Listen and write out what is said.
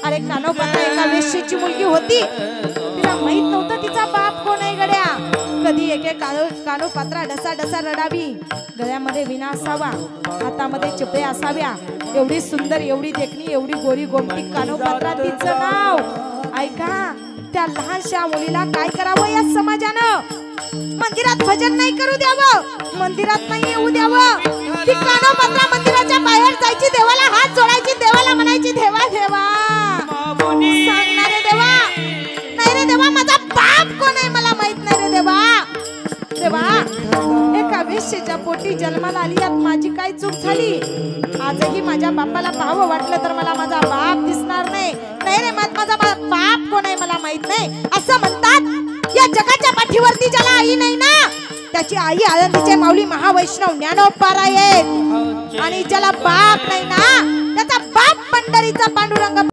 अरे कानोपत्रा एका वेश्येची मुलगी होती, तिला माहित नव्हतं तिचा बाप कोण आहे गड्या। कधी एके कानोपत्रा डसा डसा रडावी, गळ्यामध्ये विणा असावा, हातामध्ये चिपळे असाव्या, एवढी सुंदर, एवढी देखणी, एवढी गोरी गोमटी कानोपत्रा तिचं नाव। ऐका, त्या लहानशा मुलीला काय करावं या समाजानं? मंदिरात भजन नाही करू द्यावं, मंदिरात नाही येऊ द्यावं। ती कानोपत्रा मंदिराच्या बाहेर जायची, देवाला हात जोडायची, देवाला म्हणायची, देवा देवा सांगणार रे देवा, नाही रे देवा माझा बाप कोण आहे मला माहित नाही रे देवा। देवा, एका वेश्येच्या पोटी जन्माला आली, यात माझी काय चूक झाली? आजही माझ्या बापाला पाहावं वाटलं तर मला माझा बाप दिसणार नाही, नाही रे माझा बाप कोण आहे मला माहित नाही असं म्हणतात। या जगाच्या पाठीवरती ज्याला आई नाही ना, त्याची आई आळंदीचे माऊली महावैष्णव ज्ञानोबा आहेत, आणि ज्याला बाप नाही ना, त्याचा बाप पंढरीचा पांडुरंग